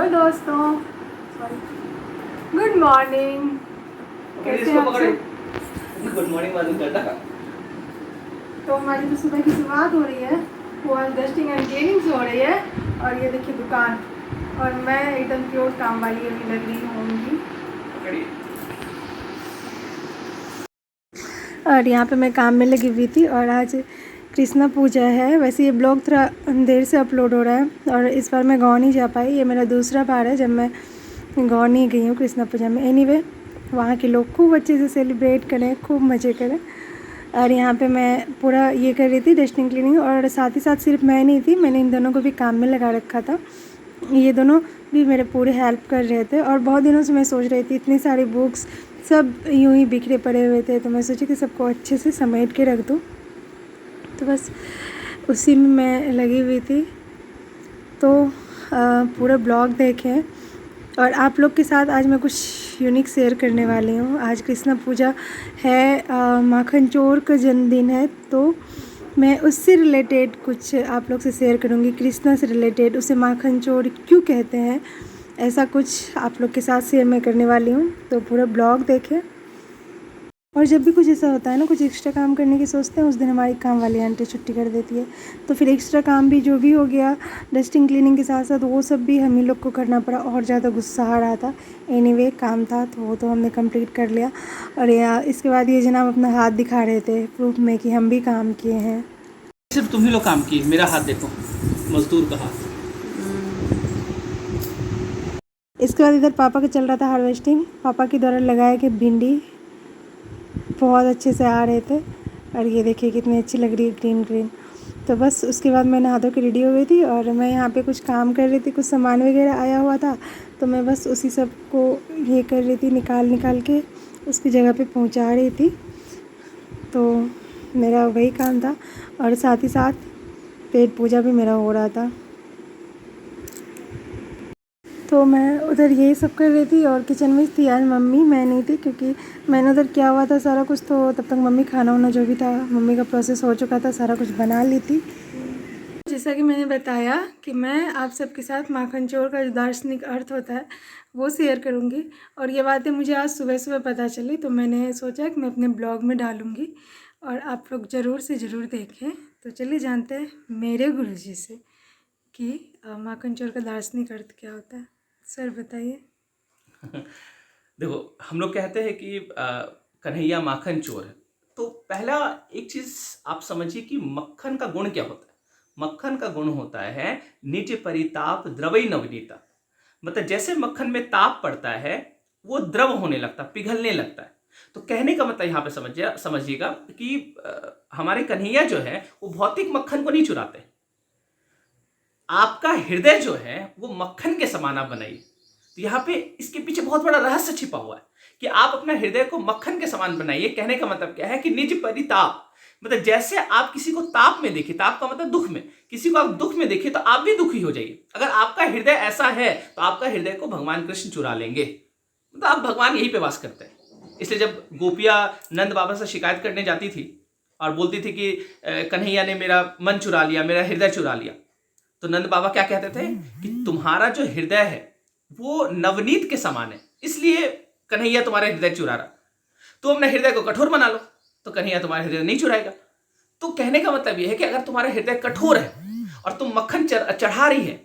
Hello दोस्तों, sorry, good morning. कैसे हैं आप सब? गुड मॉर्निंग मालूम करना। तो हमारी जो सुबह की शुरुआत हो रही है वो आज डस्टिंग एंड क्लीनिंग हो रही है। और ये देखिए दुकान, और मैं एकदम प्योर काम वाली अभी लग रही होंगी। और यहाँ पे मैं काम में लगी हुई थी और आज कृष्णा पूजा है। वैसे ये ब्लॉग थोड़ा देर से अपलोड हो रहा है और इस बार मैं गाँव नहीं जा पाई। ये मेरा दूसरा बार है जब मैं गाँव नहीं गई हूँ कृष्णा पूजा में। एनीवे, वहाँ के लोग खूब अच्छे से सेलिब्रेट करें, खूब मज़े करें। और यहाँ पे मैं पूरा ये कर रही थी डस्टिंग क्लीनिंग, और साथ ही साथ सिर्फ मैं नहीं थी, मैंने इन दोनों को भी काम में लगा रखा था। ये दोनों भी मेरे पूरे हेल्प कर रहे थे। और बहुत दिनों से मैं सोच रही थी, इतनी सारी बुक्स सब यूं ही बिखरे पड़े हुए थे, तो मैं सोची कि सबको अच्छे से समेट के रख दूँ। तो बस उसी में मैं लगी हुई थी। तो पूरा ब्लॉग देखें। और आप लोग के साथ आज मैं कुछ यूनिक शेयर करने वाली हूँ। आज कृष्णा पूजा है, माखन चोर का जन्मदिन है, तो मैं उससे रिलेटेड कुछ आप लोग से शेयर करूँगी। कृष्णा से रिलेटेड, उसे माखन चोर क्यों कहते हैं, ऐसा कुछ आप लोग के साथ शेयर मैं करने वाली हूँ। तो पूरा ब्लॉग देखें। और जब भी कुछ ऐसा होता है ना, कुछ एक्स्ट्रा काम करने की सोचते हैं, उस दिन हमारी काम वाली आंटी छुट्टी कर देती है। तो फिर एक्स्ट्रा काम भी जो भी हो गया डस्टिंग क्लीनिंग के साथ साथ, वो सब भी हम ही लोग को करना पड़ा और ज़्यादा गुस्सा आ रहा था। एनीवे, काम था तो वो तो हमने कंप्लीट कर लिया। और इसके बाद ये जनाब अपना हाथ दिखा रहे थे प्रूफ में कि हम भी काम किए हैं। सिर्फ तुम ही लोग काम किए, मेरा हाथ देखो, मजदूर का हाथ। इसके बाद इधर पापा का चल रहा था हार्वेस्टिंग। पापा के द्वारा लगाए कि भिंडी बहुत अच्छे से आ रहे थे, और ये देखिए कितनी अच्छी लग रही है, ग्रीन ग्रीन। तो बस उसके बाद मैं नहा धो के रेडी हो गई थी और मैं यहाँ पे कुछ काम कर रही थी, कुछ सामान वगैरह आया हुआ था, तो मैं बस उसी सब को ये कर रही थी, निकाल के उसकी जगह पे पहुँचा रही थी। तो मेरा वही काम था, और साथ ही साथ पेट पूजा भी मेरा हो रहा था। तो मैं उधर यही सब कर रही थी और किचन में थी आज मम्मी, मैं नहीं थी, क्योंकि मैंने उधर किया हुआ था सारा कुछ। तो तब तक मम्मी खाना वाना जो भी था, मम्मी का प्रोसेस हो चुका था, सारा कुछ बना ली थी। जैसा कि मैंने बताया कि मैं आप सबके साथ माखन चोर का जो दार्शनिक अर्थ होता है वो शेयर करूंगी। और ये बातें मुझे आज सुबह सुबह पता चली, तो मैंने सोचा कि मैं अपने ब्लॉग में डालूंगी और आप लोग ज़रूर से ज़रूर देखें। तो चलिए जानते हैं मेरे गुरुजी से कि माखन चोर का दार्शनिक अर्थ क्या होता है। सर बताइए। देखो, हम लोग कहते हैं कि कन्हैया माखन चोर है। तो पहला एक चीज आप समझिए कि मक्खन का गुण क्या होता है। मक्खन का गुण होता है निज परिताप द्रवई नवनीता। मतलब जैसे मक्खन में ताप पड़ता है वो द्रव होने लगता, पिघलने लगता है। तो कहने का मतलब यहाँ पे समझिएगा कि हमारे कन्हैया जो है वो भौतिक मक्खन को नहीं चुराते। आपका हृदय जो है वो मक्खन के समान आप बनाइए। तो यहाँ पे इसके पीछे बहुत बड़ा रहस्य छिपा हुआ है कि आप अपना हृदय को मक्खन के समान बनाइए। कहने का मतलब क्या है कि निज परिताप, मतलब जैसे आप किसी को ताप में देखिए, ताप का मतलब दुख में, किसी को आप दुख में देखिए तो आप भी दुखी हो जाइए। अगर आपका हृदय ऐसा है तो आपका हृदय को भगवान कृष्ण चुरा लेंगे। मतलब आप भगवान यहीं पे वास करते हैं। इसलिए जब गोपियां नंद बाबा से शिकायत करने जाती थी और बोलती थी कि कन्हैया ने मेरा मन चुरा लिया, मेरा हृदय चुरा लिया, तो नंद बाबा क्या कहते थे कि तुम्हारा जो हृदय है वो नवनीत के समान है, इसलिए कन्हैया तुम्हारे हृदय चुरा रहा। तुम अपने हृदय को कठोर बना लो तो कन्हैया तुम्हारे हृदय नहीं चुराएगा। तो कहने का मतलब यह है कि अगर तुम्हारा हृदय कठोर है और तुम मक्खन चढ़ा रही है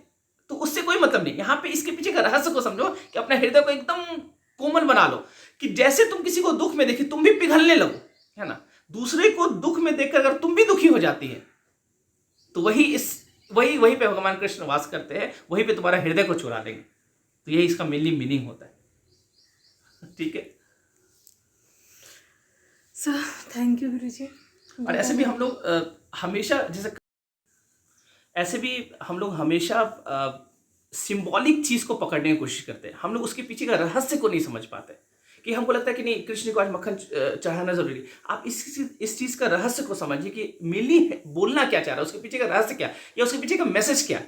तो उससे कोई मतलब नहीं। यहां पे इसके पीछे का रहस्य को समझो कि अपने हृदय को एकदम कोमल बना लो कि जैसे तुम किसी को दुख में देखी तुम भी पिघलने लगो, है ना। दूसरे को दुख में देखकर अगर तुम भी दुखी हो जाती है तो वही वहीं पे भगवान कृष्ण वास करते हैं, वहीं पे तुम्हारा हृदय को चुरा देंगे। तो यही इसका मेनली मीनिंग होता है। ठीक है। सर थैंक यू गुरुजी। और ऐसे भी हम लोग हमेशा जैसे ऐसे भी हम लोग हमेशा सिंबॉलिक चीज को पकड़ने की कोशिश करते हैं। हम लोग उसके पीछे का रहस्य को नहीं समझ पाते कि हमको लगता है कि नहीं कृष्ण को आज मक्खन चढ़ाना जरूरी। आप इस चीज का रहस्य को समझिए कि मेनली बोलना क्या चाह रहा है, उसके पीछे का रहस्य क्या, या उसके पीछे का मैसेज क्या।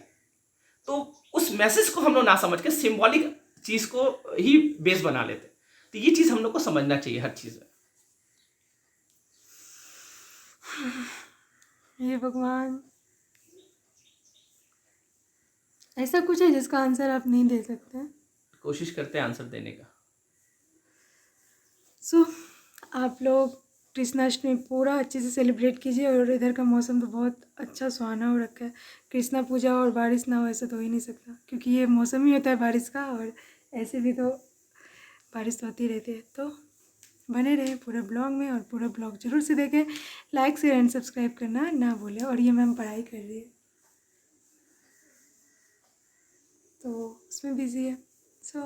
तो उस मैसेज को हम लोग ना समझ के सिंबॉलिक चीज को ही बेस बना लेते। तो ये चीज हम लोग को समझना चाहिए हर चीज में। ये भगवान, ऐसा कुछ है जिसका आंसर आप नहीं दे सकते हैं? कोशिश करते हैं आंसर देने का। सो आप लोग कृष्णाष्टमी पूरा अच्छे से सेलिब्रेट कीजिए, और इधर का मौसम तो बहुत अच्छा सुहाना हो रखा है। कृष्णा पूजा और बारिश ना हो ऐसा तो हो ही नहीं सकता, क्योंकि ये मौसम ही होता है बारिश का, और ऐसे भी तो बारिश तो होती रहती है। तो बने रहें पूरे ब्लॉग में, और पूरा ब्लॉग जरूर से देखें। लाइक शेयर एंड सब्सक्राइब करना ना भूलें। और ये मैम पढ़ाई कर रही है तो उसमें बिजी है। सो